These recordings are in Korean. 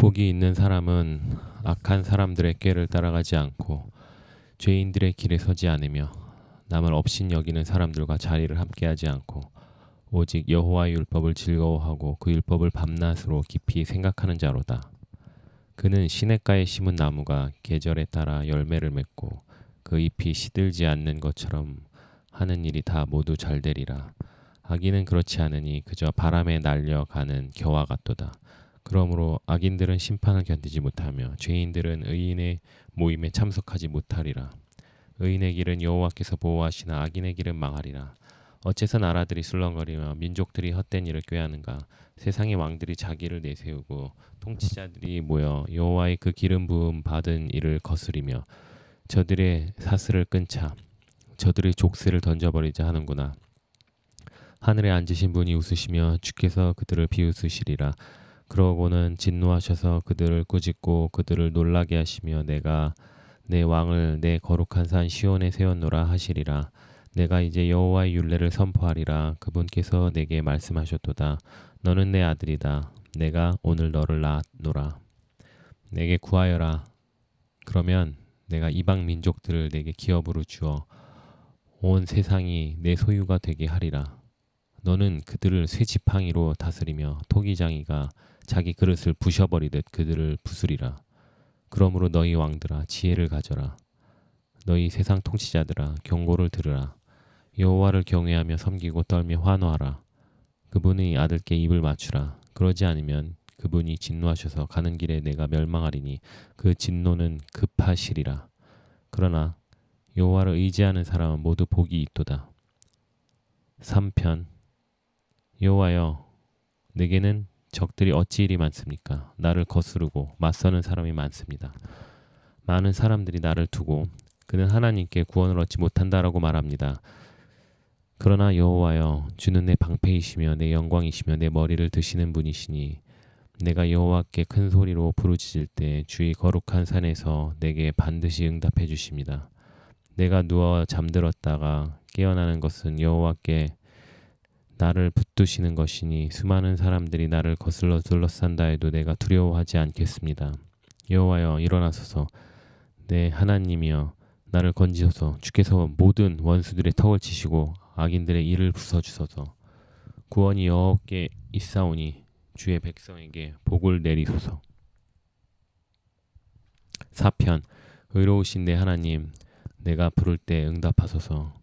복이 있는 사람은 악한 사람들의 꾀를 따라가지 않고 죄인들의 길에 서지 않으며 남을 업신 여기는 사람들과 자리를 함께하지 않고 오직 여호와의 율법을 즐거워하고 그 율법을 밤낮으로 깊이 생각하는 자로다. 그는 시냇가에 심은 나무가 계절에 따라 열매를 맺고 그 잎이 시들지 않는 것처럼 하는 일이 다 모두 잘 되리라. 악인은 그렇지 않으니 그저 바람에 날려가는 겨와 같도다. 그러므로 악인들은 심판을 견디지 못하며 죄인들은 의인의 모임에 참석하지 못하리라. 의인의 길은 여호와께서 보호하시나 악인의 길은 망하리라. 어째서 나라들이 술렁거리며 민족들이 헛된 일을 꾀하는가. 세상의 왕들이 자기를 내세우고 통치자들이 모여 여호와의 그 기름 부음 받은 일을 거스리며 저들의 사슬을 끊자 저들의 족쇄를 던져버리자 하는구나. 하늘에 앉으신 분이 웃으시며 주께서 그들을 비웃으시리라. 그러고는 진노하셔서 그들을 꾸짖고 그들을 놀라게 하시며 내가 내 왕을 내 거룩한 산 시온에 세웠노라 하시리라. 내가 이제 여호와의 율례를 선포하리라. 그분께서 내게 말씀하셨도다. 너는 내 아들이다. 내가 오늘 너를 낳았노라. 내게 구하여라. 그러면 내가 이방 민족들을 내게 기업으로 주어 온 세상이 내 소유가 되게 하리라. 너는 그들을 쇠지팡이로 다스리며 토기장이가 자기 그릇을 부셔버리듯 그들을 부수리라. 그러므로 너희 왕들아 지혜를 가져라. 너희 세상 통치자들아 경고를 들으라. 여호와를 경외하며 섬기고 떨며 환호하라. 그분의 아들께 입을 맞추라. 그러지 않으면 그분이 진노하셔서 가는 길에 내가 멸망하리니 그 진노는 급하시리라. 그러나 여호와를 의지하는 사람은 모두 복이 있도다. 3편. 여호와여, 내게는 적들이 어찌 이리 많습니까? 나를 거스르고 맞서는 사람이 많습니다. 많은 사람들이 나를 두고 그는 하나님께 구원을 얻지 못한다라고 말합니다. 그러나 여호와여, 주는 내 방패이시며 내 영광이시며 내 머리를 드시는 분이시니 내가 여호와께 큰 소리로 부르짖을 때 주의 거룩한 산에서 내게 반드시 응답해 주십니다. 내가 누워 잠들었다가 깨어나는 것은 여호와께 나를 붙드시는 것이니 수많은 사람들이 나를 거슬러 둘러싼다 해도 내가 두려워하지 않겠습니다. 여호와여, 일어나소서. 내 하나님이여, 나를 건지소서. 주께서 모든 원수들의 턱을 치시고 악인들의 이를 부숴주소서. 구원이 여호와께 있사오니 주의 백성에게 복을 내리소서. 4편. 의로우신 내 하나님, 내가 부를 때 응답하소서.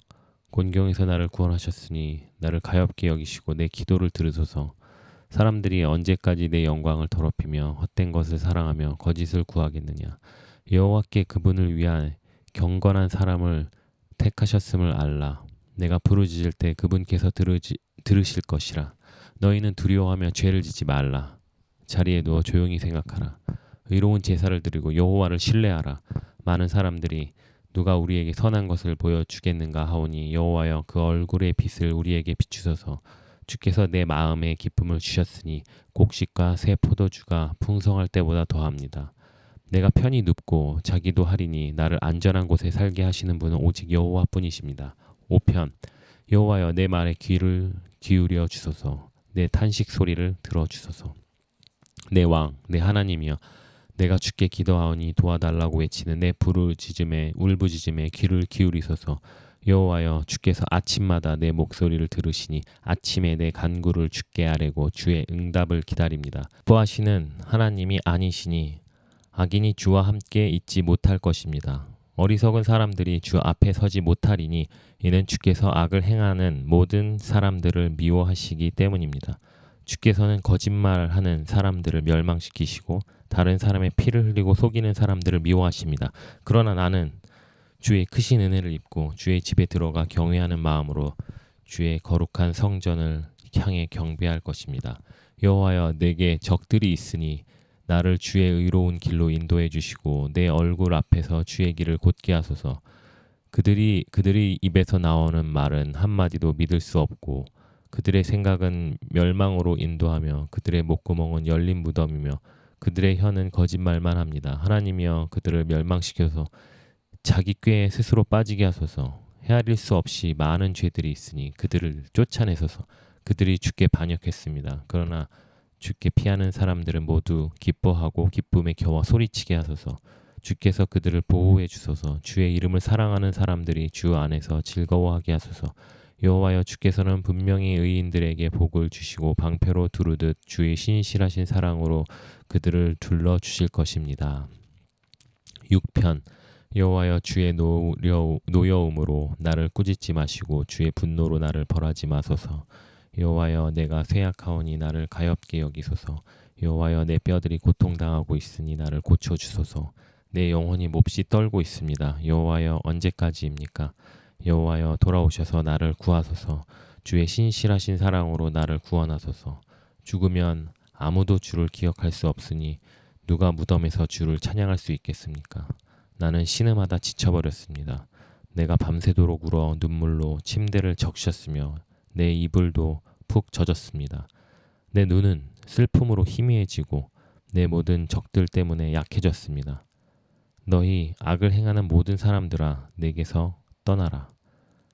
곤경에서 나를 구원하셨으니 나를 가엾게 여기시고 내 기도를 들으소서. 사람들이 언제까지 내 영광을 더럽히며 헛된 것을 사랑하며 거짓을 구하겠느냐. 여호와께 그분을 위한 경건한 사람을 택하셨음을 알라. 내가 부르짖을 때 그분께서 들으실 것이라. 너희는 두려워하며 죄를 짓지 말라. 자리에 누워 조용히 생각하라. 의로운 제사를 드리고 여호와를 신뢰하라. 많은 사람들이 누가 우리에게 선한 것을 보여주겠는가 하오니 여호와여, 그 얼굴의 빛을 우리에게 비추소서. 주께서 내 마음에 기쁨을 주셨으니 곡식과 새 포도주가 풍성할 때보다 더합니다. 내가 편히 눕고 자기도 하리니 나를 안전한 곳에 살게 하시는 분은 오직 여호와뿐이십니다. 5편. 여호와여, 내 말에 귀를 기울여 주소서. 내 탄식 소리를 들어주소서. 내 왕, 내 하나님이여, 내가 주께 기도하오니 도와달라고 외치는 내 부르짖음에 울부짖음에 귀를 기울이소서. 여호와여, 주께서 아침마다 내 목소리를 들으시니 아침에 내 간구를 주께 아뢰고 주의 응답을 기다립니다. 기뻐하시는 하나님이 아니시니 악인이 주와 함께 있지 못할 것입니다. 어리석은 사람들이 주 앞에 서지 못하리니 이는 주께서 악을 행하는 모든 사람들을 미워하시기 때문입니다. 주께서는 거짓말하는 사람들을 멸망시키시고 다른 사람의 피를 흘리고 속이는 사람들을 미워하십니다. 그러나 나는 주의 크신 은혜를 입고 주의 집에 들어가 경외하는 마음으로 주의 거룩한 성전을 향해 경배할 것입니다. 여호와여, 내게 적들이 있으니 나를 주의 의로운 길로 인도해 주시고 내 얼굴 앞에서 주의 길을 곧게 하소서. 그들이 입에서 나오는 말은 한마디도 믿을 수 없고 그들의 생각은 멸망으로 인도하며 그들의 목구멍은 열린 무덤이며 그들의 혀는 거짓말만 합니다. 하나님이여, 그들을 멸망시켜서 자기 꾀에 스스로 빠지게 하소서. 헤아릴 수 없이 많은 죄들이 있으니 그들을 쫓아내소서. 그들이 주께 반역했습니다. 그러나 주께 피하는 사람들은 모두 기뻐하고 기쁨에 겨워 소리치게 하소서. 주께서 그들을 보호해 주소서. 주의 이름을 사랑하는 사람들이 주 안에서 즐거워하게 하소서. 여호와여, 주께서는 분명히 의인들에게 복을 주시고 방패로 두르듯 주의 신실하신 사랑으로 그들을 둘러 주실 것입니다. 6편. 여호와여, 주의 노여움으로 나를 꾸짖지 마시고 주의 분노로 나를 벌하지 마소서. 여호와여, 내가 쇠약하오니 나를 가엾게 여기소서. 여호와여, 내 뼈들이 고통당하고 있으니 나를 고쳐주소서. 내 영혼이 몹시 떨고 있습니다. 여호와여, 언제까지입니까? 여호와여, 돌아오셔서 나를 구하소서. 주의 신실하신 사랑으로 나를 구원하소서. 죽으면 아무도 주를 기억할 수 없으니 누가 무덤에서 주를 찬양할 수 있겠습니까? 나는 신음하다 지쳐버렸습니다. 내가 밤새도록 울어 눈물로 침대를 적셨으며 내 이불도 푹 젖었습니다. 내 눈은 슬픔으로 희미해지고 내 모든 적들 때문에 약해졌습니다. 너희 악을 행하는 모든 사람들아, 내게서 떠나라.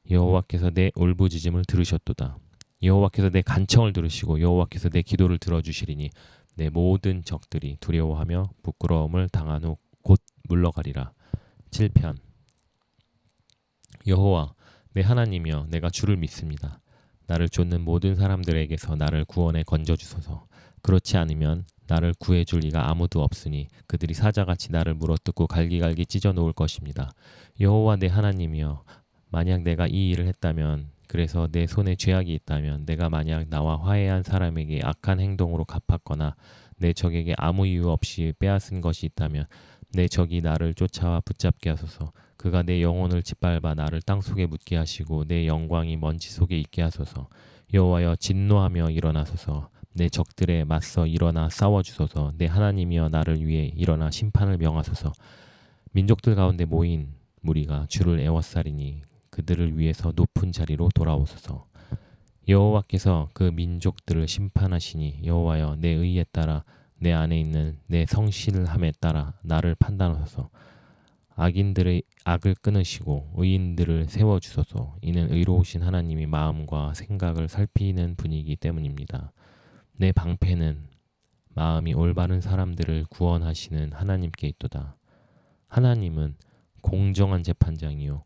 여호와께서 내 울부짖음을 들으셨도다. 여호와께서 내 간청을 들으시고 여호와께서 내 기도를 들어주시리니 내 모든 적들이 두려워하며 부끄러움을 당한 후 곧 물러가리라. 7편. 여호와, 내 하나님이여, 내가 주를 믿습니다. 나를 쫓는 모든 사람들에게서 나를 구원해 건져주소서. 그렇지 않으면 나를 구해줄 이가 아무도 없으니 그들이 사자같이 나를 물어뜯고 갈기갈기 찢어놓을 것입니다. 여호와 내 하나님이여, 만약 내가 이 일을 했다면, 그래서 내 손에 죄악이 있다면, 내가 만약 나와 화해한 사람에게 악한 행동으로 갚았거나 내 적에게 아무 이유 없이 빼앗은 것이 있다면 내 적이 나를 쫓아와 붙잡게 하소서. 그가 내 영혼을 짓밟아 나를 땅속에 묻게 하시고 내 영광이 먼지 속에 있게 하소서. 여호와여, 진노하며 일어나소서. 내 적들에 맞서 일어나 싸워주소서. 내 하나님이여, 나를 위해 일어나 심판을 명하소서. 민족들 가운데 모인 무리가 주를 애워싸리니 그들을 위해서 높은 자리로 돌아오소서. 여호와께서 그 민족들을 심판하시니 여호와여, 내 의에 따라 내 안에 있는 내 성실함에 따라 나를 판단하소서. 악인들의 악을 끊으시고 의인들을 세워주소서. 이는 의로우신 하나님이 마음과 생각을 살피는 분이기 때문입니다. 내 방패는 마음이 올바른 사람들을 구원하시는 하나님께 있도다. 하나님은 공정한 재판장이요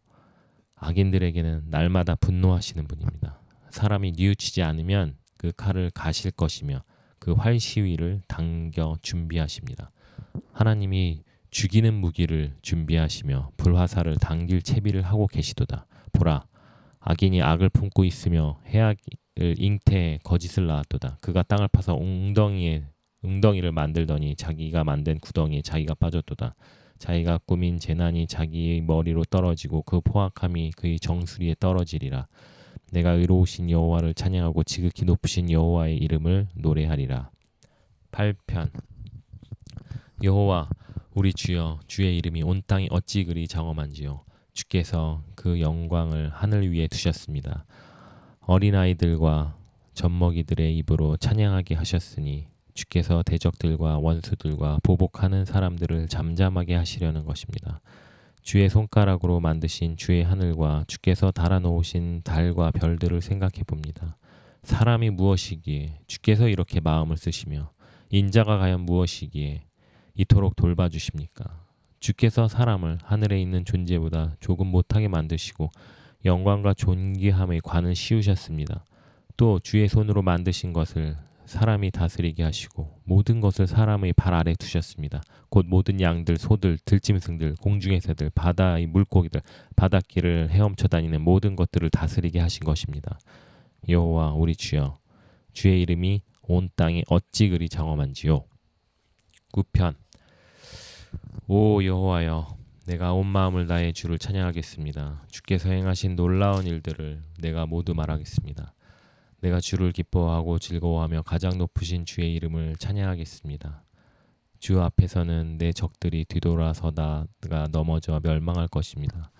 악인들에게는 날마다 분노하시는 분입니다. 사람이 뉘우치지 않으면 그 칼을 가실 것이며 그 활시위를 당겨 준비하십니다. 하나님이 죽이는 무기를 준비하시며 불화살을 당길 채비를 하고 계시도다. 보라, 악인이 악을 품고 있으며 해악을 잉태해 거짓을 낳았도다. 그가 땅을 파서 웅덩이를 만들더니 자기가 만든 구덩이에 자기가 빠졌도다. 자기가 꾸민 재난이 자기의 머리로 떨어지고 그 포악함이 그의 정수리에 떨어지리라. 내가 의로우신 여호와를 찬양하고 지극히 높으신 여호와의 이름을 노래하리라. 8편. 여호와, 우리 주여, 주의 이름이 온 땅이 어찌 그리 장엄한지요. 주께서 그 영광을 하늘 위에 두셨습니다. 어린아이들과 젖먹이들의 입으로 찬양하게 하셨으니 주께서 대적들과 원수들과 보복하는 사람들을 잠잠하게 하시려는 것입니다. 주의 손가락으로 만드신 주의 하늘과 주께서 달아놓으신 달과 별들을 생각해 봅니다. 사람이 무엇이기에 주께서 이렇게 마음을 쓰시며 인자가 과연 무엇이기에 이토록 돌봐주십니까? 주께서 사람을 하늘에 있는 존재보다 조금 못하게 만드시고 영광과 존귀함의 관을 씌우셨습니다. 또 주의 손으로 만드신 것을 사람이 다스리게 하시고 모든 것을 사람의 발 아래 두셨습니다. 곧 모든 양들, 소들, 들짐승들, 공중의 새들, 바다의 물고기들, 바닷길을 헤엄쳐 다니는 모든 것들을 다스리게 하신 것입니다. 여호와 우리 주여, 주의 이름이 온 땅에 어찌 그리 장엄한지요. 9편. 오 여호와여, 내가 온 마음을 다해 주를 찬양하겠습니다. 주께서 행하신 놀라운 일들을 내가 모두 말하겠습니다. 내가 주를 기뻐하고 즐거워하며 가장 높으신 주의 이름을 찬양하겠습니다. 주 앞에서는 내 적들이 뒤돌아서다가 넘어져 멸망할 것입니다.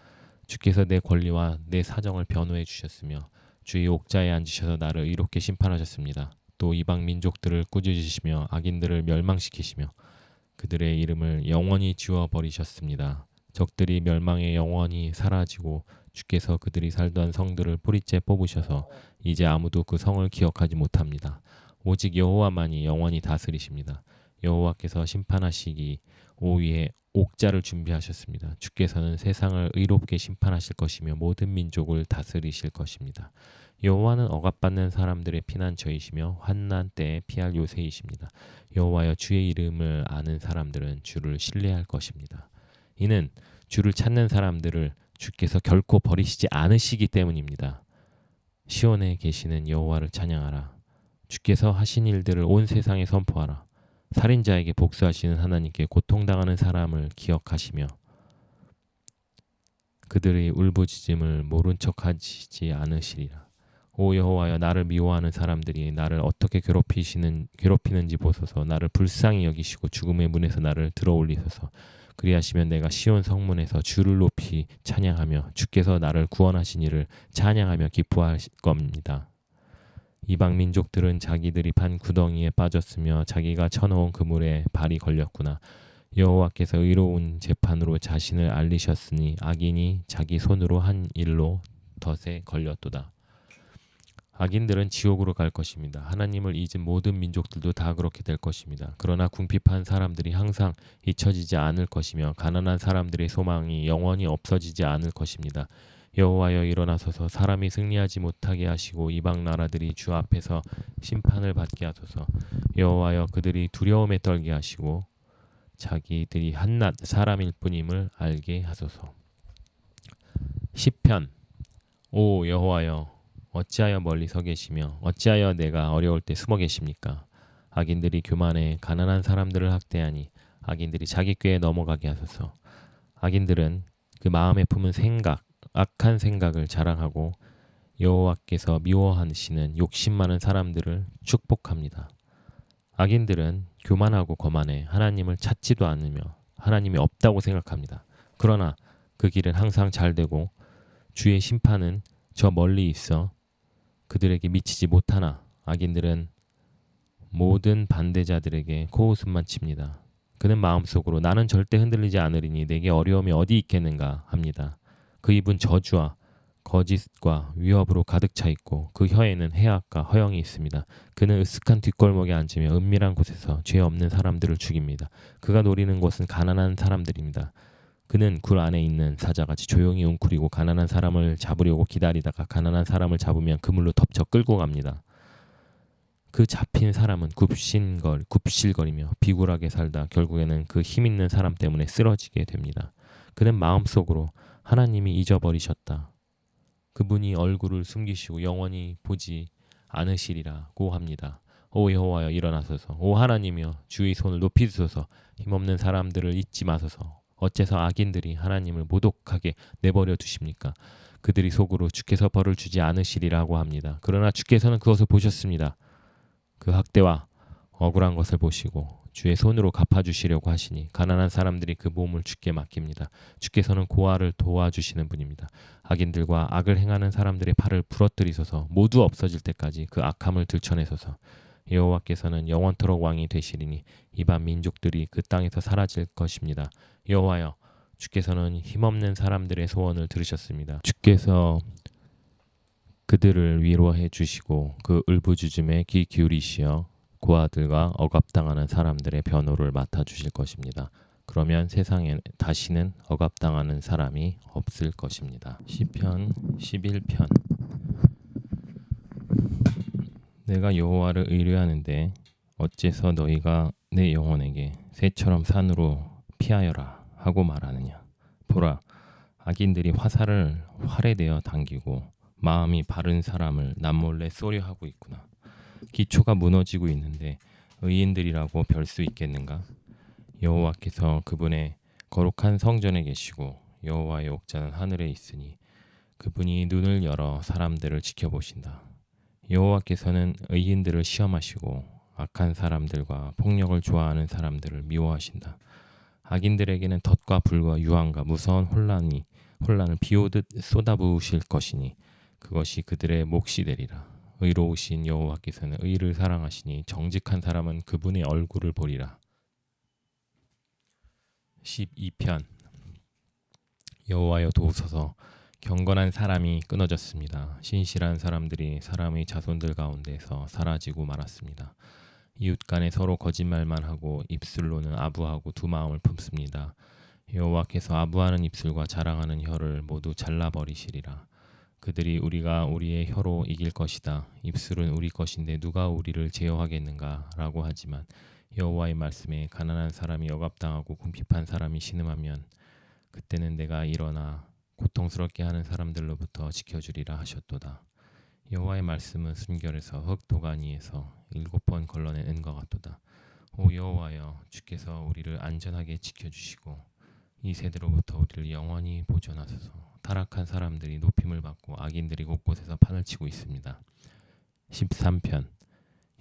주께서 내 권리와 내 사정을 변호해 주셨으며 주의 옥자에 앉으셔서 나를 의롭게 심판하셨습니다. 또 이방 민족들을 꾸짖으시며 악인들을 멸망시키시며 그들의 이름을 영원히 지워버리셨습니다. 적들이 멸망에 영원히 사라지고 주께서 그들이 살던 성들을 뿌리째 뽑으셔서 이제 아무도 그 성을 기억하지 못합니다. 오직 여호와만이 영원히 다스리십니다. 여호와께서 심판하시기 오위에 옥자를 준비하셨습니다. 주께서는 세상을 의롭게 심판하실 것이며 모든 민족을 다스리실 것입니다. 여호와는 억압받는 사람들의 피난처이시며 환난 때에 피할 요새이십니다. 여호와여, 주의 이름을 아는 사람들은 주를 신뢰할 것입니다. 이는 주를 찾는 사람들을 주께서 결코 버리시지 않으시기 때문입니다. 시온에 계시는 여호와를 찬양하라. 주께서 하신 일들을 온 세상에 선포하라. 살인자에게 복수하시는 하나님께 고통당하는 사람을 기억하시며 그들의 울부짖음을 모른 척하지 않으시리라. 오 여호와여, 나를 미워하는 사람들이 나를 어떻게 괴롭히는지 보소서. 나를 불쌍히 여기시고 죽음의 문에서 나를 들어올리소서. 그리하시면 내가 시온 성문에서 주를 높이 찬양하며 주께서 나를 구원하신 이를 찬양하며 기뻐할 겁니다. 이방 민족들은 자기들이 판 구덩이에 빠졌으며 자기가 쳐놓은 그물에 발이 걸렸구나. 여호와께서 의로운 재판으로 자신을 알리셨으니 악인이 자기 손으로 한 일로 덫에 걸렸도다. 악인들은 지옥으로 갈 것입니다. 하나님을 잊은 모든 민족들도 다 그렇게 될 것입니다. 그러나 궁핍한 사람들이 항상 잊혀지지 않을 것이며 가난한 사람들의 소망이 영원히 없어지지 않을 것입니다. 여호와여, 일어나소서. 사람이 승리하지 못하게 하시고 이방 나라들이 주 앞에서 심판을 받게 하소서. 여호와여, 그들이 두려움에 떨게 하시고 자기들이 한낱 사람일 뿐임을 알게 하소서. 시편. 오 여호와여, 어찌하여 멀리 서 계시며 어찌하여 내가 어려울 때 숨어 계십니까? 악인들이 교만해 가난한 사람들을 학대하니 악인들이 자기 꾀에 넘어가게 하소서. 악인들은 그 마음에 품은 악한 생각을 자랑하고 여호와께서 미워하시는 욕심 많은 사람들을 축복합니다. 악인들은 교만하고 거만해 하나님을 찾지도 않으며 하나님이 없다고 생각합니다. 그러나 그 길은 항상 잘 되고 주의 심판은 저 멀리 있어 그들에게 미치지 못하나 악인들은 모든 반대자들에게 코웃음만 칩니다. 그는 마음속으로 나는 절대 흔들리지 않으리니 내게 어려움이 어디 있겠는가 합니다. 그 입은 저주와 거짓과 위협으로 가득 차 있고 그 혀에는 해악과 허영이 있습니다. 그는 으슥한 뒷골목에 앉으며 은밀한 곳에서 죄 없는 사람들을 죽입니다. 그가 노리는 곳은 가난한 사람들입니다. 그는 굴 안에 있는 사자같이 조용히 웅크리고 가난한 사람을 잡으려고 기다리다가 가난한 사람을 잡으면 그물로 덮쳐 끌고 갑니다. 그 잡힌 사람은 굽실거리며 비굴하게 살다 결국에는 그 힘 있는 사람 때문에 쓰러지게 됩니다. 그는 마음속으로 하나님이 잊어버리셨다. 그분이 얼굴을 숨기시고 영원히 보지 않으시리라고 합니다. 오 여호와여, 일어나소서. 오 하나님이여, 주의 손을 높이 드소서. 힘없는 사람들을 잊지 마소서. 어째서 악인들이 하나님을 모독하게 내버려 두십니까? 그들이 속으로 주께서 벌을 주지 않으시리라고 합니다. 그러나 주께서는 그것을 보셨습니다. 그 학대와 억울한 것을 보시고 주의 손으로 갚아주시려고 하시니 가난한 사람들이 그 몸을 주께 맡깁니다. 주께서는 고아를 도와주시는 분입니다. 악인들과 악을 행하는 사람들의 발을 부러뜨리소서. 모두 없어질 때까지 그 악함을 들춰내소서. 여호와께서는 영원토록 왕이 되시리니 이방 민족들이 그 땅에서 사라질 것입니다. 여호와여, 주께서는 힘없는 사람들의 소원을 들으셨습니다. 주께서 그들을 위로해 주시고 그 울부짖음에 귀 기울이시어 고아들과 억압당하는 사람들의 변호를 맡아주실 것입니다. 그러면 세상에 다시는 억압당하는 사람이 없을 것입니다. 시편 11편. 내가 여호와를 의뢰하는데 어째서 너희가 내 영혼에게 새처럼 산으로 피하여라 하고 말하느냐. 보라, 악인들이 화살을 활에 대어 당기고 마음이 바른 사람을 남몰래 쏘려 하고 있구나. 기초가 무너지고 있는데 의인들이라고 별 수 있겠는가? 여호와께서 그분의 거룩한 성전에 계시고 여호와의 옥자는 하늘에 있으니 그분이 눈을 열어 사람들을 지켜보신다. 여호와께서는 의인들을 시험하시고 악한 사람들과 폭력을 좋아하는 사람들을 미워하신다. 악인들에게는 덫과 불과 유황과 무서운 혼란을 비오듯 쏟아부으실 것이니 그것이 그들의 몫이 되리라. 의로우신 여호와께서는 의를 사랑하시니 정직한 사람은 그분의 얼굴을 보리라. 12편. 여호와여 도우소서. 경건한 사람이 끊어졌습니다. 신실한 사람들이 사람의 자손들 가운데서 사라지고 말았습니다. 이웃 간에 서로 거짓말만 하고 입술로는 아부하고 두 마음을 품습니다. 여호와께서 아부하는 입술과 자랑하는 혀를 모두 잘라버리시리라. 그들이 우리가 우리의 혀로 이길 것이다. 입술은 우리 것인데 누가 우리를 제어하겠는가? 라고 하지만 여호와의 말씀에 가난한 사람이 억압당하고 궁핍한 사람이 신음하면 그때는 내가 일어나 고통스럽게 하는 사람들로부터 지켜주리라 하셨도다. 여호와의 말씀은 순결해서 흙 도가니에서 7번 걸러낸 은과 같도다. 오 여호와여, 주께서 우리를 안전하게 지켜주시고 이 세대로부터 우리를 영원히 보존하소서. 타락한 사람들이 높임을 받고 악인들이 곳곳에서 판을 치고 있습니다. 13편.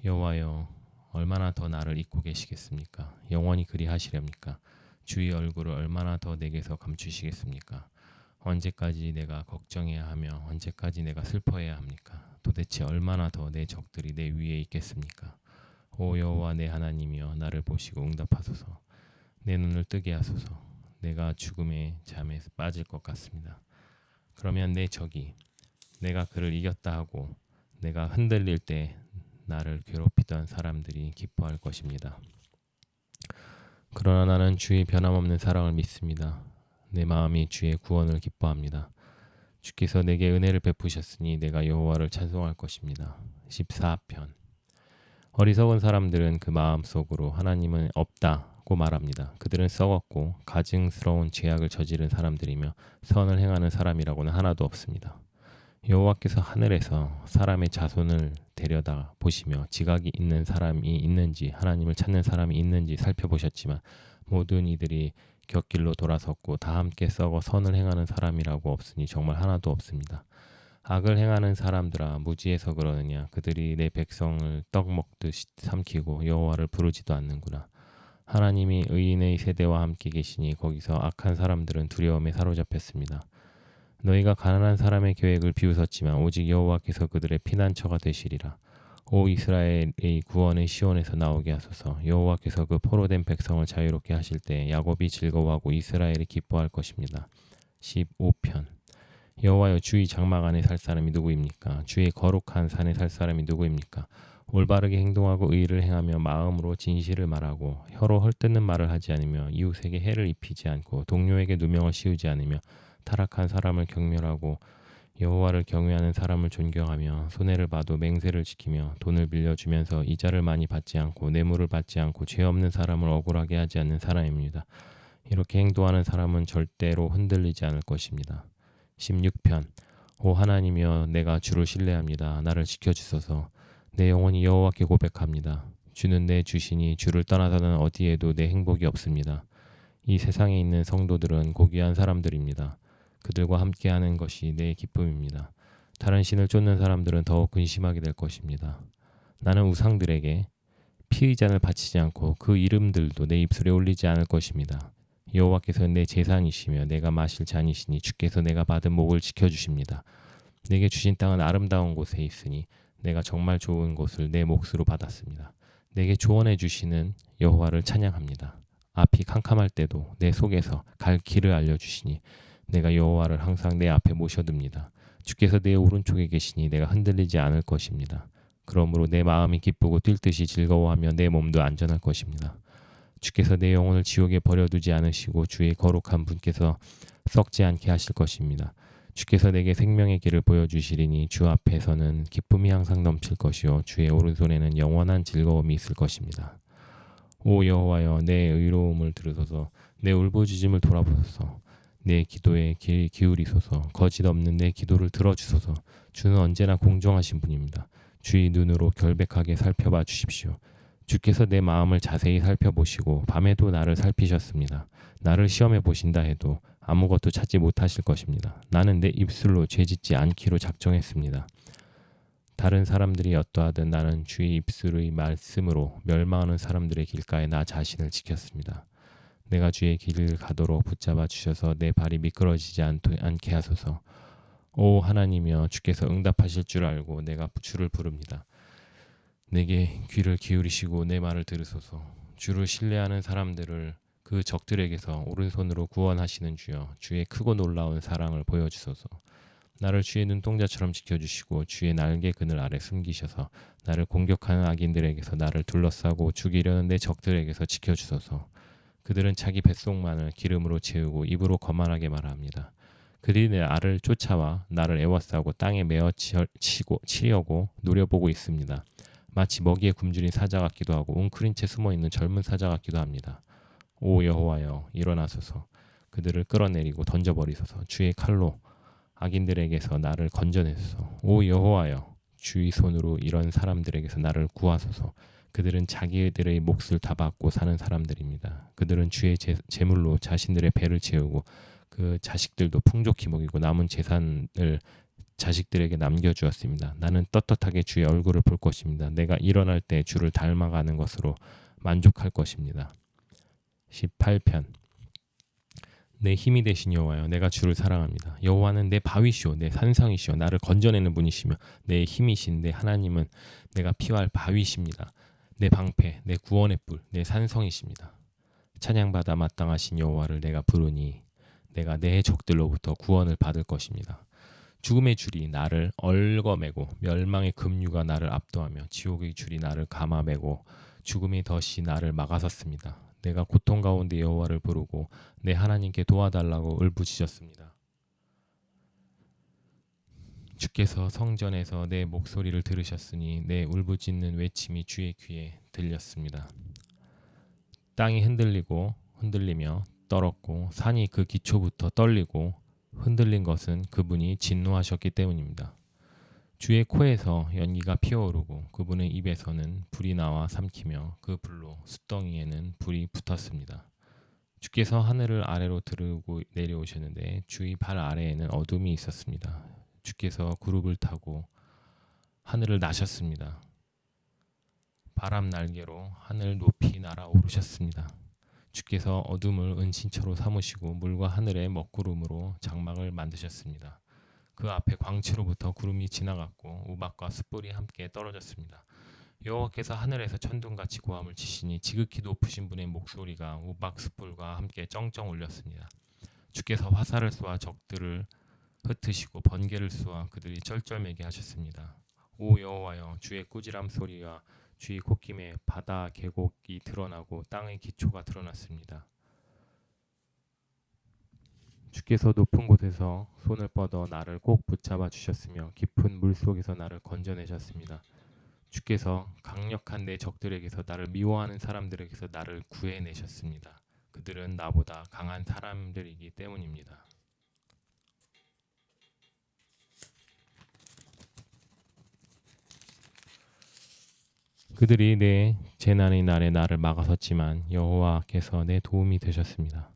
여호와여, 얼마나 더 나를 잊고 계시겠습니까? 영원히 그리하시렵니까? 주의 얼굴을 얼마나 더 내게서 감추시겠습니까? 언제까지 내가 걱정해야 하며 언제까지 내가 슬퍼해야 합니까? 도대체 얼마나 더 내 적들이 내 위에 있겠습니까? 오 여호와 내 하나님이여, 나를 보시고 응답하소서. 내 눈을 뜨게 하소서. 내가 죽음의 잠에 빠질 것 같습니다. 그러면 내 적이 내가 그를 이겼다 하고 내가 흔들릴 때 나를 괴롭히던 사람들이 기뻐할 것입니다. 그러나 나는 주의 변함없는 사랑을 믿습니다. 내 마음이 주의 구원을 기뻐합니다. 주께서 내게 은혜를 베푸셨으니 내가 여호와를 찬송할 것입니다. 14편. 어리석은 사람들은 그 마음속으로 하나님은 없다고 말합니다. 그들은 썩었고 가증스러운 죄악을 저지른 사람들이며 선을 행하는 사람이라고는 하나도 없습니다. 여호와께서 하늘에서 사람의 자손을 데려다 보시며 지각이 있는 사람이 있는지 하나님을 찾는 사람이 있는지 살펴보셨지만 모든 이들이 곁길로 돌아섰고 다 함께 썩어 선을 행하는 사람이라고 없으니 정말 하나도 없습니다. 악을 행하는 사람들아, 무지해서 그러느냐? 그들이 내 백성을 떡 먹듯 삼키고 여호와를 부르지도 않는구나. 하나님이 의인의 세대와 함께 계시니 거기서 악한 사람들은 두려움에 사로잡혔습니다. 너희가 가난한 사람의 계획을 비웃었지만 오직 여호와께서 그들의 피난처가 되시리라. 오 이스라엘의 구원의 시온에서 나오게 하소서. 여호와께서 그 포로된 백성을 자유롭게 하실 때 야곱이 즐거워하고 이스라엘이 기뻐할 것입니다. 15편. 여호와여, 주의 장막 안에 살 사람이 누구입니까? 주의 거룩한 산에 살 사람이 누구입니까? 올바르게 행동하고 의를 행하며 마음으로 진실을 말하고 혀로 헐뜯는 말을 하지 않으며 이웃에게 해를 입히지 않고 동료에게 누명을 씌우지 않으며 타락한 사람을 경멸하고 여호와를 경외하는 사람을 존경하며 손해를 봐도 맹세를 지키며 돈을 빌려주면서 이자를 많이 받지 않고 뇌물을 받지 않고 죄 없는 사람을 억울하게 하지 않는 사람입니다. 이렇게 행동하는 사람은 절대로 흔들리지 않을 것입니다. 16편. 오 하나님이여, 내가 주를 신뢰합니다. 나를 지켜주소서. 내 영혼이 여호와께 고백합니다. 주는 내 주시니 주를 떠나서는 어디에도 내 행복이 없습니다. 이 세상에 있는 성도들은 고귀한 사람들입니다. 그들과 함께하는 것이 내 기쁨입니다. 다른 신을 쫓는 사람들은 더욱 근심하게 될 것입니다. 나는 우상들에게 피의 잔을 바치지 않고 그 이름들도 내 입술에 올리지 않을 것입니다. 여호와께서는 내 재산이시며 내가 마실 잔이시니 주께서 내가 받은 목을 지켜주십니다. 내게 주신 땅은 아름다운 곳에 있으니 내가 정말 좋은 곳을 내 몫으로 받았습니다. 내게 조언해 주시는 여호와를 찬양합니다. 앞이 캄캄할 때도 내 속에서 갈 길을 알려주시니 내가 여호와를 항상 내 앞에 모셔둡니다. 주께서 내 오른쪽에 계시니 내가 흔들리지 않을 것입니다. 그러므로 내 마음이 기쁘고 뛸 듯이 즐거워하며 내 몸도 안전할 것입니다. 주께서 내 영혼을 지옥에 버려두지 않으시고 주의 거룩한 분께서 썩지 않게 하실 것입니다. 주께서 내게 생명의 길을 보여주시리니 주 앞에서는 기쁨이 항상 넘칠 것이요 주의 오른손에는 영원한 즐거움이 있을 것입니다. 오 여호와여, 내 의로움을 들으소서. 내 울부짖음을 돌아보소서. 내 기도에 귀 기울이소서. 거짓 없는 내 기도를 들어주소서. 주는 언제나 공정하신 분입니다. 주의 눈으로 결백하게 살펴봐 주십시오. 주께서 내 마음을 자세히 살펴보시고 밤에도 나를 살피셨습니다. 나를 시험해 보신다 해도 아무것도 찾지 못하실 것입니다. 나는 내 입술로 죄짓지 않기로 작정했습니다. 다른 사람들이 어떠하든 나는 주의 입술의 말씀으로 멸망하는 사람들의 길가에 나 자신을 지켰습니다. 내가 주의 길을 가도록 붙잡아 주셔서 내 발이 미끄러지지 않게 하소서. 오 하나님이여, 주께서 응답하실 줄 알고 내가 주를 부릅니다. 내게 귀를 기울이시고 내 말을 들으소서. 주를 신뢰하는 사람들을 그 적들에게서 오른손으로 구원하시는 주여, 주의 크고 놀라운 사랑을 보여주소서. 나를 주의 눈동자처럼 지켜주시고 주의 날개 그늘 아래 숨기셔서 나를 공격하는 악인들에게서 나를 둘러싸고 죽이려는 내 적들에게서 지켜주소서. 그들은 자기 뱃속만을 기름으로 채우고 입으로 거만하게 말합니다. 그들이 내 알을 쫓아와 나를 애워싸고 땅에 메어 치려고 노려보고 있습니다. 마치 먹이에 굶주린 사자 같기도 하고 웅크린 채 숨어있는 젊은 사자 같기도 합니다. 오 여호와여 일어나소서. 그들을 끌어내리고 던져버리소서. 주의 칼로 악인들에게서 나를 건져내소서. 오 여호와여 주의 손으로 이런 사람들에게서 나를 구하소서. 그들은 자기들의 몫을 다 받고 사는 사람들입니다. 그들은 주의 재물로 자신들의 배를 채우고 그 자식들도 풍족히 먹이고 남은 재산을 자식들에게 남겨주었습니다. 나는 떳떳하게 주의 얼굴을 볼 것입니다. 내가 일어날 때 주를 닮아가는 것으로 만족할 것입니다. 18편. 내 힘이 되신 여호와여 내가 주를 사랑합니다. 여호와는 내 바위시오 내 산성이시오 나를 건져내는 분이시며 내 힘이신 내 하나님은 내가 피할 바위십니다. 내 방패 내 구원의 뿔 내 산성이십니다. 찬양받아 마땅하신 여호와를 내가 부르니 내가 내 적들로부터 구원을 받을 것입니다. 죽음의 줄이 나를 얽어매고 멸망의 급류가 나를 압도하며 지옥의 줄이 나를 감아매고 죽음의 덫이 나를 막아섰습니다. 내가 고통 가운데 여호와를 부르고 내 하나님께 도와달라고 울부짖었습니다. 주께서 성전에서 내 목소리를 들으셨으니 내 울부짖는 외침이 주의 귀에 들렸습니다. 땅이 흔들리며 떨었고 산이 그 기초부터 떨리고 흔들린 것은 그분이 진노하셨기 때문입니다. 주의 코에서 연기가 피어오르고 그분의 입에서는 불이 나와 삼키며 그 불로 숯덩이에는 불이 붙었습니다. 주께서 하늘을 아래로 들고 내려오셨는데 주의 발 아래에는 어둠이 있었습니다. 주께서 구룹을 타고 하늘을 나셨습니다. 바람 날개로 하늘 높이 날아오르셨습니다. 주께서 어둠을 은신처로 삼으시고 물과 하늘의 먹구름으로 장막을 만드셨습니다. 그 앞에 광채로부터 구름이 지나갔고 우박과 숯불이 함께 떨어졌습니다. 여호와께서 하늘에서 천둥같이 고함을 치시니 지극히 높으신 분의 목소리가 우박 숯불과 함께 쩡쩡 울렸습니다. 주께서 화살을 쏘아 적들을 흩으시고 번개를 쏘아 그들이 쩔쩔매게 하셨습니다. 오 여호와여 주의 꾸지람 소리와 주의 콧김에 바다 계곡이 드러나고 땅의 기초가 드러났습니다. 주께서 높은 곳에서 손을 뻗어 나를 꼭 붙잡아 주셨으며 깊은 물속에서 나를 건져내셨습니다. 주께서 강력한 내 적들에게서 나를 미워하는 사람들에게서 나를 구해내셨습니다. 그들은 나보다 강한 사람들이기 때문입니다. 그들이 내 재난의 날에 나를 막아섰지만 여호와께서 내 도움이 되셨습니다.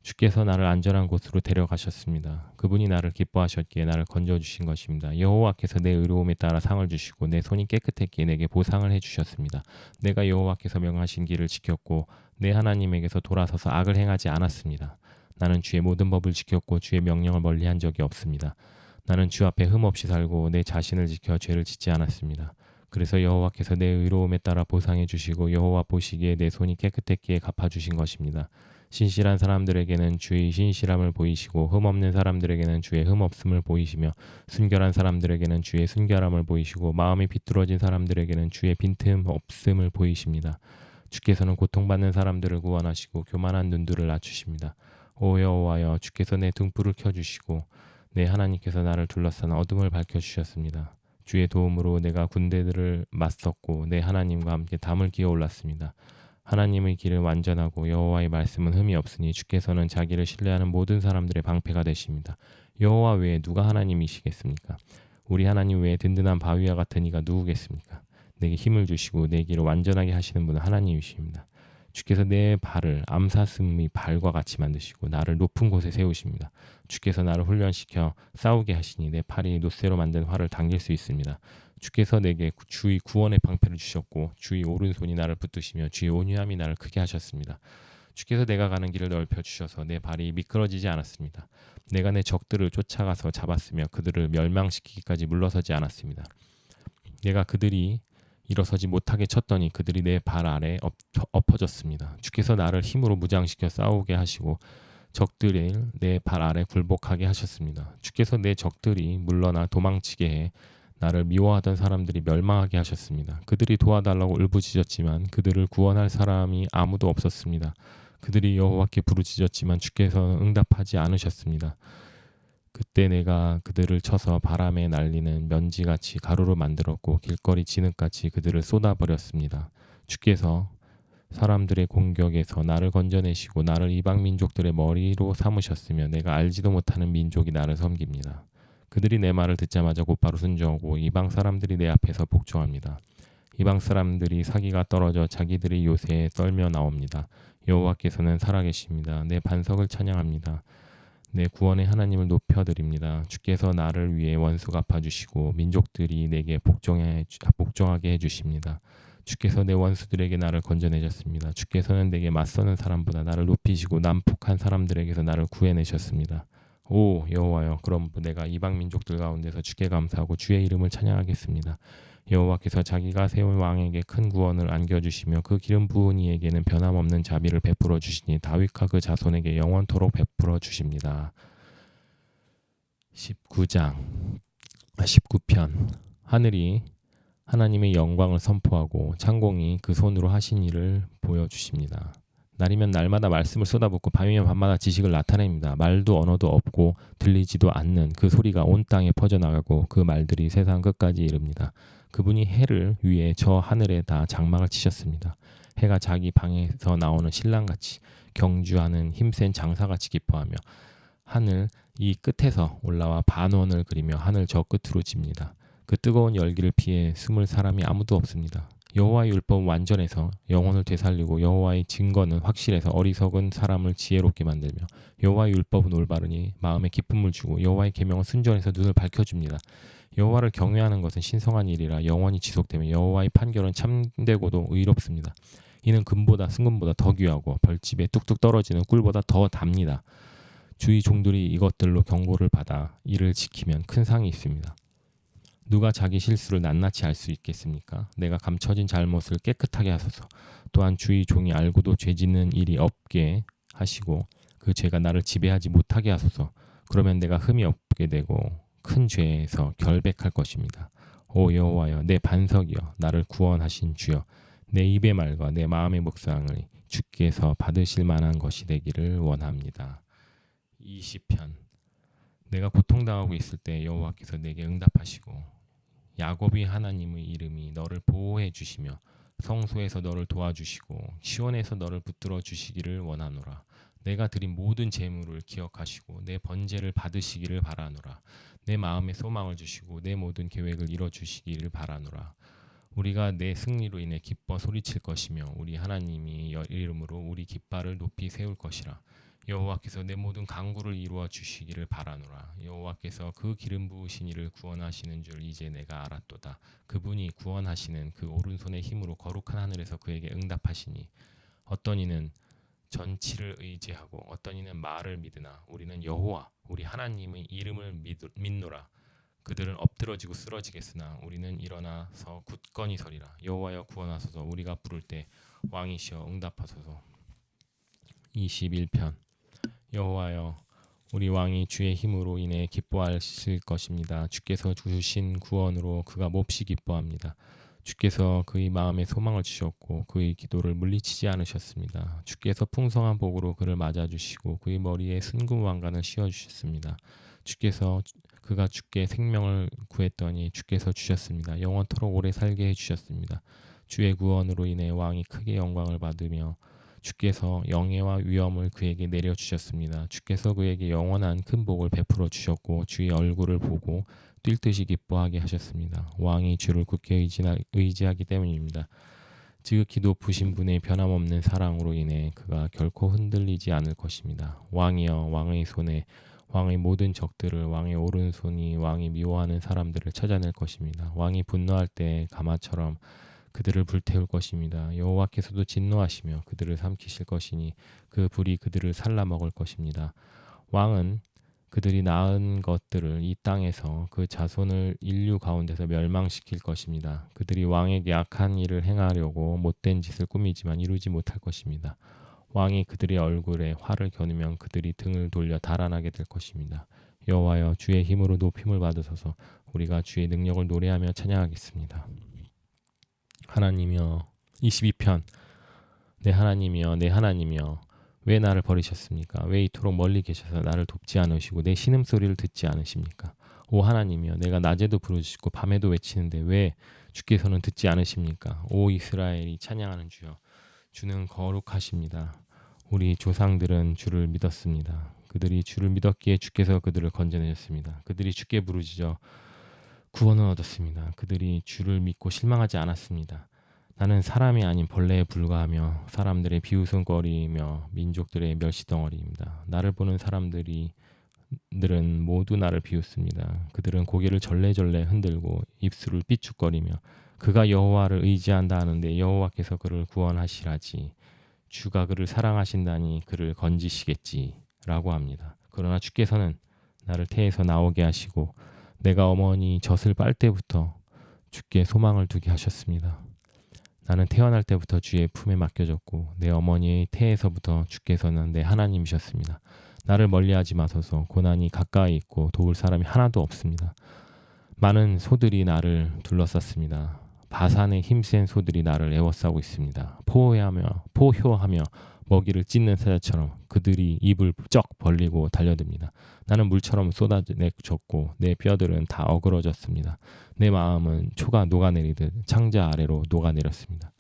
주께서 나를 안전한 곳으로 데려가셨습니다. 그분이 나를 기뻐하셨기에 나를 건져주신 것입니다. 여호와께서 내 의로움에 따라 상을 주시고 내 손이 깨끗했기에 내게 보상을 해주셨습니다. 내가 여호와께서 명하신 길을 지켰고 내 하나님에게서 돌아서서 악을 행하지 않았습니다. 나는 주의 모든 법을 지켰고 주의 명령을 멀리한 적이 없습니다. 나는 주 앞에 흠없이 살고 내 자신을 지켜 죄를 짓지 않았습니다. 그래서 여호와께서 내 의로움에 따라 보상해 주시고 여호와 보시기에 내 손이 깨끗했기에 갚아주신 것입니다. 신실한 사람들에게는 주의 신실함을 보이시고 흠없는 사람들에게는 주의 흠없음을 보이시며 순결한 사람들에게는 주의 순결함을 보이시고 마음이 비뚤어진 사람들에게는 주의 빈틈없음을 보이십니다. 주께서는 고통받는 사람들을 구원하시고 교만한 눈들을 낮추십니다. 오 여호와여 주께서 내 등불을 켜주시고 내 하나님께서 나를 둘러싼 어둠을 밝혀주셨습니다. 주의 도움으로 내가 군대들을 맞섰고 내 하나님과 함께 담을 기어 올랐습니다. 하나님의 길은 완전하고 여호와의 말씀은 흠이 없으니 주께서는 자기를 신뢰하는 모든 사람들의 방패가 되십니다. 여호와 외에 누가 하나님이시겠습니까? 우리 하나님 외에 든든한 바위와 같은 이가 누구겠습니까? 내게 힘을 주시고 내 길을 완전하게 하시는 분은 하나님이십니다. 주께서 내 발을 암사슴의 발과 같이 만드시고 나를 높은 곳에 세우십니다. 주께서 나를 훈련시켜 싸우게 하시니 내 팔이 놋새로 만든 활을 당길 수 있습니다. 주께서 내게 주의 구원의 방패를 주셨고 주의 오른손이 나를 붙드시며 주의 온유함이 나를 크게 하셨습니다. 주께서 내가 가는 길을 넓혀 주셔서 내 발이 미끄러지지 않았습니다. 내가 내 적들을 쫓아가서 잡았으며 그들을 멸망시키기까지 물러서지 않았습니다. 내가 그들이 일어서지 못하게 쳤더니 그들이 내 발 아래 엎어졌습니다. 주께서 나를 힘으로 무장시켜 싸우게 하시고 적들을 내 발 아래 굴복하게 하셨습니다. 주께서 내 적들이 물러나 도망치게 해 나를 미워하던 사람들이 멸망하게 하셨습니다. 그들이 도와달라고 울부짖었지만 그들을 구원할 사람이 아무도 없었습니다. 그들이 여호와께 부르짖었지만 주께서는 응답하지 않으셨습니다. 그때 내가 그들을 쳐서 바람에 날리는 먼지같이 가루로 만들었고 길거리 진흙같이 그들을 쏟아버렸습니다. 주께서 사람들의 공격에서 나를 건져내시고 나를 이방 민족들의 머리로 삼으셨으며 내가 알지도 못하는 민족이 나를 섬깁니다. 그들이 내 말을 듣자마자 곧바로 순종하고 이방 사람들이 내 앞에서 복종합니다. 이방 사람들이 사기가 떨어져 자기들의 요새에 떨며 나옵니다. 여호와께서는 살아계십니다. 내 반석을 찬양합니다. 내 구원의 하나님을 높여드립니다. 주께서 나를 위해 원수 갚아주시고 민족들이 내게 복종하게 해주십니다. 주께서 내 원수들에게 나를 건져내셨습니다. 주께서는 내게 맞서는 사람보다 나를 높이시고 난폭한 사람들에게서 나를 구해내셨습니다. 오 여호와여, 그럼 내가 이방 민족들 가운데서 주께 감사하고 주의 이름을 찬양하겠습니다. 여호와께서 자기가 세운 왕에게 큰 구원을 안겨주시며 그 기름 부은 이에게는 변함없는 자비를 베풀어 주시니 다윗과 그 자손에게 영원토록 베풀어 주십니다. 19편. 하늘이 하나님의 영광을 선포하고 창공이 그 손으로 하신 일을 보여주십니다. 날이면 날마다 말씀을 쏟아붓고 밤이면 밤마다 지식을 나타냅니다. 말도 언어도 없고 들리지도 않는 그 소리가 온 땅에 퍼져나가고 그 말들이 세상 끝까지 이릅니다. 그분이 해를 위해 저 하늘에다 장막을 치셨습니다. 해가 자기 방에서 나오는 신랑같이 경주하는 힘센 장사같이 기뻐하며 하늘 이 끝에서 올라와 반원을 그리며 하늘 저 끝으로 집니다. 그 뜨거운 열기를 피해 숨을 사람이 아무도 없습니다. 여호와의 율법은 완전해서 영혼을 되살리고 여호와의 증거는 확실해서 어리석은 사람을 지혜롭게 만들며 여호와의 율법은 올바르니 마음에 기쁨을 주고 여호와의 계명은 순전해서 눈을 밝혀줍니다. 여호와를 경외하는 것은 신성한 일이라 영원히 지속되며 여호와의 판결은 참되고도 의롭습니다. 이는 금보다 순금보다 더 귀하고 벌집에 뚝뚝 떨어지는 꿀보다 더 답니다. 주의 종들이 이것들로 경고를 받아 이를 지키면 큰 상이 있습니다. 누가 자기 실수를 낱낱이 알 수 있겠습니까? 내가 감춰진 잘못을 깨끗하게 하소서. 또한 주의 종이 알고도 죄짓는 일이 없게 하시고 그 죄가 나를 지배하지 못하게 하소서. 그러면 내가 흠이 없게 되고 큰 죄에서 결백할 것입니다. 오 여호와여, 내 반석이여, 나를 구원하신 주여, 내 입의 말과 내 마음의 묵상을 주께서 받으실 만한 것이 되기를 원합니다. 20편. 내가 고통당하고 있을 때 여호와께서 내게 응답하시고 야곱의 하나님의 이름이 너를 보호해 주시며 성소에서 너를 도와주시고 시온에서 너를 붙들어 주시기를 원하노라. 내가 드린 모든 재물을 기억하시고 내 번제를 받으시기를 바라노라. 내 마음에 소망을 주시고 내 모든 계획을 이뤄 주시기를 바라노라. 우리가 내 승리로 인해 기뻐 소리칠 것이며 우리 하나님이 이름으로 우리 깃발을 높이 세울 것이라. 여호와께서 내 모든 간구를 이루어 주시기를 바라노라. 여호와께서 그 기름 부으신 이를 구원하시는 줄 이제 내가 알았도다. 그분이 구원하시는 그 오른손의 힘으로 거룩한 하늘에서 그에게 응답하시니 어떤 이는 전치를 의지하고 어떤 이는 말을 믿으나 우리는 여호와 우리 하나님의 이름을 믿노라. 그들은 엎드러지고 쓰러지겠으나 우리는 일어나서 굳건히 서리라. 여호와여 구원하소서. 우리가 부를 때 왕이시여 응답하소서. 21편. 여호와여, 우리 왕이 주의 힘으로 인해 기뻐하실 것입니다. 주께서 주신 구원으로 그가 몹시 기뻐합니다. 주께서 그의 마음에 소망을 주셨고 그의 기도를 물리치지 않으셨습니다. 주께서 풍성한 복으로 그를 맞아주시고 그의 머리에 순금 왕관을 씌워주셨습니다. 주께서 그가 주께 생명을 구했더니 주께서 주셨습니다. 영원토록 오래 살게 해주셨습니다. 주의 구원으로 인해 왕이 크게 영광을 받으며 주께서 영예와 위엄을 그에게 내려주셨습니다. 주께서 그에게 영원한 큰 복을 베풀어 주셨고 주의 얼굴을 보고 뛸 듯이 기뻐하게 하셨습니다. 왕이 주를 굳게 의지하기 때문입니다. 지극히 높으신 분의 변함없는 사랑으로 인해 그가 결코 흔들리지 않을 것입니다. 왕이여, 왕의 손에 왕의 모든 적들을 왕의 오른손이 왕이 미워하는 사람들을 찾아낼 것입니다. 왕이 분노할 때 가마처럼 그들을 불태울 것입니다. 여호와께서도 진노하시며 그들을 삼키실 것이니 그 불이 그들을 살라먹을 것입니다. 왕은 그들이 낳은 것들을 이 땅에서 그 자손을 인류 가운데서 멸망시킬 것입니다. 그들이 왕에게 악한 일을 행하려고 못된 짓을 꾸미지만 이루지 못할 것입니다. 왕이 그들의 얼굴에 활을 겨누면 그들이 등을 돌려 달아나게 될 것입니다. 여호와여 주의 힘으로 높임을 받으소서. 우리가 주의 능력을 노래하며 찬양하겠습니다. 하나님이여 22편 내 하나님이여 내 하나님이여 왜 나를 버리셨습니까? 왜 이토록 멀리 계셔서 나를 돕지 않으시고 내 신음소리를 듣지 않으십니까? 오 하나님이여 내가 낮에도 부르짖고 밤에도 외치는데 왜 주께서는 듣지 않으십니까? 오 이스라엘이 찬양하는 주여 주는 거룩하십니다. 우리 조상들은 주를 믿었습니다. 그들이 주를 믿었기에 주께서 그들을 건져내셨습니다. 그들이 주께 부르짖어 구원을 얻었습니다. 그들이 주를 믿고 실망하지 않았습니다. 나는 사람이 아닌 벌레에 불과하며 사람들의 비웃음거리며 민족들의 멸시덩어리입니다. 나를 보는 사람들은 모두 나를 비웃습니다. 그들은 고개를 절레절레 흔들고 입술을 삐죽거리며 그가 여호와를 의지한다 하는데 여호와께서 그를 구원하시라지 주가 그를 사랑하신다니 그를 건지시겠지 라고 합니다. 그러나 주께서는 나를 태에서 나오게 하시고 내가 어머니 젖을 빨 때부터 주께 소망을 두게 하셨습니다. 나는 태어날 때부터 주의 품에 맡겨졌고 내 어머니의 태에서부터 주께서는 내 하나님이셨습니다. 나를 멀리하지 마소서. 고난이 가까이 있고 도울 사람이 하나도 없습니다. 많은 소들이 나를 둘러쌌습니다. 바산의 힘센 소들이 나를 에워싸고 있습니다. 포효하며 먹이를 찢는 사자처럼 그들이 입을 쩍 벌리고 달려듭니다. 나는 물처럼 쏟아졌고 내 뼈들은 다 어그러졌습니다. 내 마음은 초가 녹아내리듯 창자 아래로 녹아내렸습니다.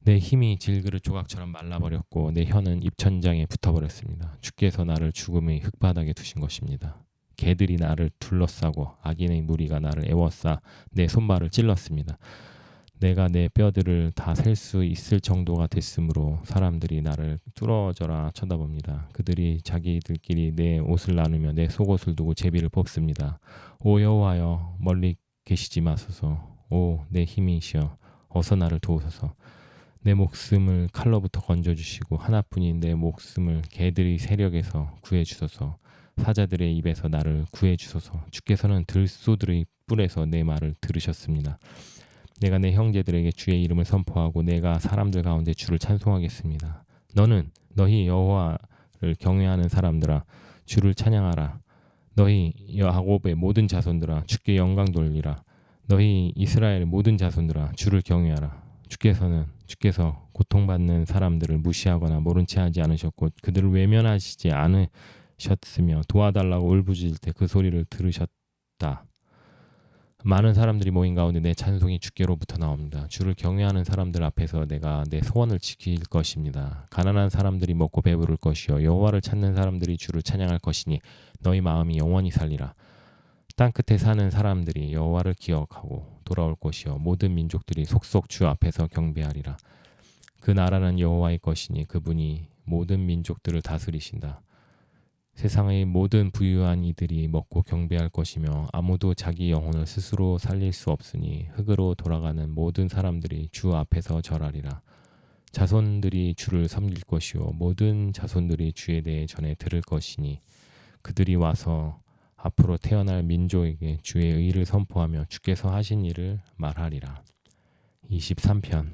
내 힘이 질그릇 조각처럼 말라버렸고 내 혀는 입천장에 붙어버렸습니다. 주께서 나를 죽음의 흙바닥에 두신 것입니다. 개들이 나를 둘러싸고 악인의 무리가 나를 에워싸 내 손발을 찔렀습니다. 내가 내 뼈들을 다 셀 수 있을 정도가 됐으므로 사람들이 나를 뚫어져라 쳐다봅니다. 그들이 자기들끼리 내 옷을 나누며 내 속옷을 두고 제비를 뽑습니다. 오 여호와여 멀리 계시지 마소서. 오 내 힘이시여 어서 나를 도우소서. 내 목숨을 칼로부터 건져주시고 하나뿐인 내 목숨을 개들의 세력에서 구해주소서. 사자들의 입에서 나를 구해주소서. 주께서는 들소들의 뿔에서 내 말을 들으셨습니다. 내가 내 형제들에게 주의 이름을 선포하고 내가 사람들 가운데 주를 찬송하겠습니다. 너희 여호와를 경외하는 사람들아 주를 찬양하라. 너희 야곱의 모든 자손들아 주께 영광 돌리라. 너희 이스라엘의 모든 자손들아 주를 경외하라. 주께서 고통받는 사람들을 무시하거나 모른 채 하지 않으셨고 그들을 외면하시지 않으셨으며 도와달라고 울부짖을 때 그 소리를 들으셨다. 많은 사람들이 모인 가운데 내 찬송이 주께로부터 나옵니다. 주를 경외하는 사람들 앞에서 내가 내 소원을 지킬 것입니다. 가난한 사람들이 먹고 배부를 것이요 여호와를 찾는 사람들이 주를 찬양할 것이니 너희 마음이 영원히 살리라. 땅끝에 사는 사람들이 여호와를 기억하고 돌아올 것이요 모든 민족들이 속속 주 앞에서 경배하리라. 그 나라는 여호와의 것이니 그분이 모든 민족들을 다스리신다. 세상의 모든 부유한 이들이 먹고 경배할 것이며 아무도 자기 영혼을 스스로 살릴 수 없으니 흙으로 돌아가는 모든 사람들이 주 앞에서 절하리라. 자손들이 주를 섬길 것이요 모든 자손들이 주에 대해 전해 들을 것이니 그들이 와서 앞으로 태어날 민족에게 주의 의를 선포하며 주께서 하신 일을 말하리라. 23편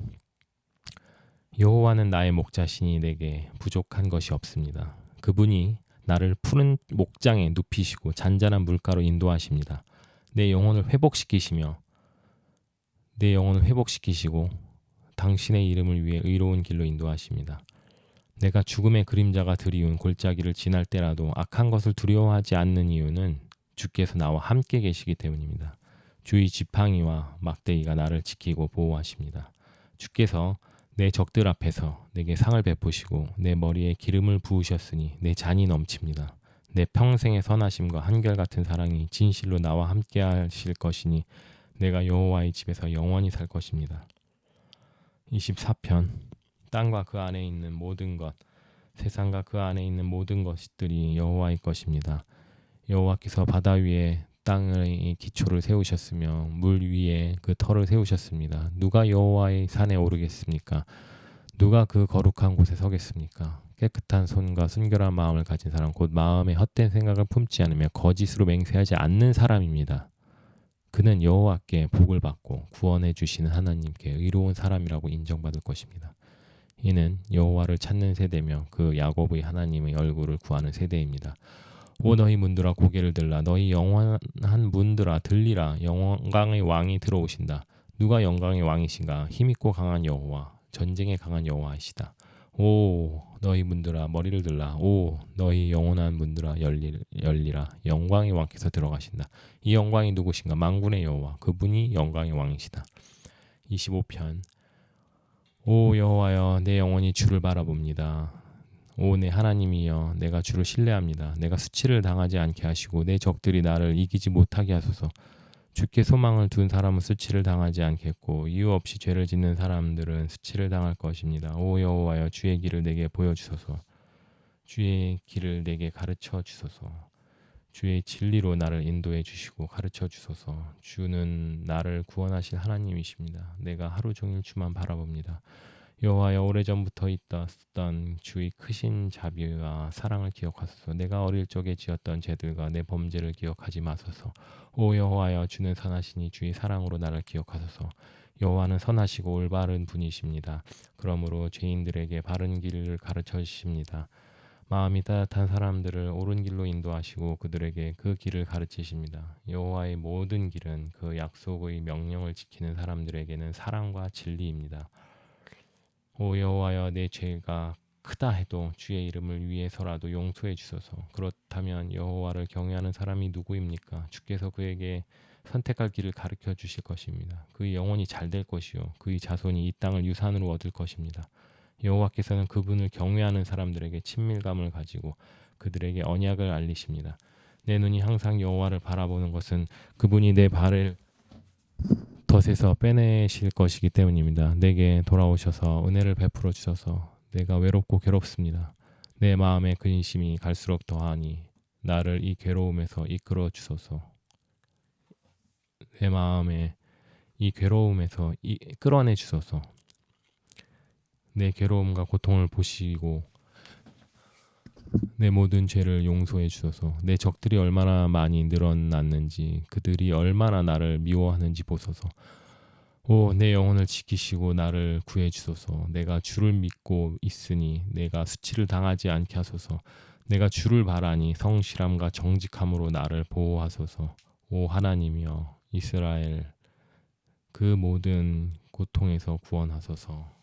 여호와는 나의 목자시니 내게 부족한 것이 없습니다. 그분이 나를 푸른 목장에 눕히시고 잔잔한 물가로 인도하십니다. 내 영혼을 회복시키시고 당신의 이름을 위해 의로운 길로 인도하십니다. 내가 죽음의 그림자가 드리운 골짜기를 지날 때라도 악한 것을 두려워하지 않는 이유는 주께서 나와 함께 계시기 때문입니다. 주의 지팡이와 막대기가 나를 지키고 보호하십니다. 주께서 내 적들 앞에서 내게 상을 베푸시고 내 머리에 기름을 부으셨으니 내 잔이 넘칩니다. 내 평생의 선하심과 한결같은 사랑이 진실로 나와 함께 하실 것이니 내가 여호와의 집에서 영원히 살 것입니다. 24편 땅과 그 안에 있는 모든 것, 세상과 그 안에 있는 모든 것들이 여호와의 것입니다. 여호와께서 바다 위에 땅의 기초를 세우셨으며 물 위에 그 터를 세우셨습니다. 누가 여호와의 산에 오르겠습니까? 누가 그 거룩한 곳에 서겠습니까? 깨끗한 손과 순결한 마음을 가진 사람, 곧 마음에 헛된 생각을 품지 않으며 거짓으로 맹세하지 않는 사람입니다. 그는 여호와께 복을 받고 구원해 주시는 하나님께 의로운 사람이라고 인정받을 것입니다. 이는 여호와를 찾는 세대며 그 야곱의 하나님의 얼굴을 구하는 세대입니다. 오 너희 문들아 고개를 들라. 너희 영원한 문들아 들리라. 영광의 왕이 들어오신다. 누가 영광의 왕이신가? 힘있고 강한 여호와, 전쟁에 강한 여호와이시다. 오 너희 문들아 머리를 들라. 오 너희 영원한 문들아 열리라. 영광의 왕께서 들어가신다. 이 영광이 누구신가? 만군의 여호와, 그분이 영광의 왕이시다. 25편. 오 여호와여, 내 영혼이 주를 바라봅니다. 오 내 하나님이여, 내가 주를 신뢰합니다. 내가 수치를 당하지 않게 하시고 내 적들이 나를 이기지 못하게 하소서. 주께 소망을 둔 사람은 수치를 당하지 않겠고 이유 없이 죄를 짓는 사람들은 수치를 당할 것입니다. 오 여호와여, 주의 길을 내게 보여주소서. 주의 길을 내게 가르쳐 주소서. 주의 진리로 나를 인도해 주시고 가르쳐 주소서. 주는 나를 구원하실 하나님이십니다. 내가 하루 종일 주만 바라봅니다. 여호와여, 오래전부터 있었던 주의 크신 자비와 사랑을 기억하소서. 내가 어릴 적에 지었던 죄들과 내 범죄를 기억하지 마소서. 오 여호와여, 주는 선하시니 주의 사랑으로 나를 기억하소서. 여호와는 선하시고 올바른 분이십니다. 그러므로 죄인들에게 바른 길을 가르쳐 주십니다. 마음이 따뜻한 사람들을 옳은 길로 인도하시고 그들에게 그 길을 가르치십니다. 여호와의 모든 길은 그 약속의 명령을 지키는 사람들에게는 사랑과 진리입니다. 오 여호와여, 내 죄가 크다 해도 주의 이름을 위해서라도 용서해 주소서. 그렇다면 여호와를 경외하는 사람이 누구입니까? 주께서 그에게 선택할 길을 가르쳐 주실 것입니다. 그의 영혼이 잘 될 것이요 그의 자손이 이 땅을 유산으로 얻을 것입니다. 여호와께서는 그분을 경외하는 사람들에게 친밀감을 가지고 그들에게 언약을 알리십니다. 내 눈이 항상 여호와를 바라보는 것은 그분이 내 발을 덫에서 빼내실 것이기 때문입니다. 내게 돌아오셔서 은혜를 베풀어 주셔서 내가 외롭고 괴롭습니다. 내 마음의 근심이 갈수록 더하니 나를 이 괴로움에서 이끌어 주소서. 내 마음의 이 괴로움에서 끌어내 주소서. 내 괴로움과 고통을 보시고 내 모든 죄를 용서해 주소서. 내 적들이 얼마나 많이 늘어났는지, 그들이 얼마나 나를 미워하는지 보소서. 오 내 영혼을 지키시고 나를 구해 주소서. 내가 주를 믿고 있으니 내가 수치를 당하지 않게 하소서. 내가 주를 바라니 성실함과 정직함으로 나를 보호하소서. 오 하나님이여, 이스라엘 그 모든 고통에서 구원하소서.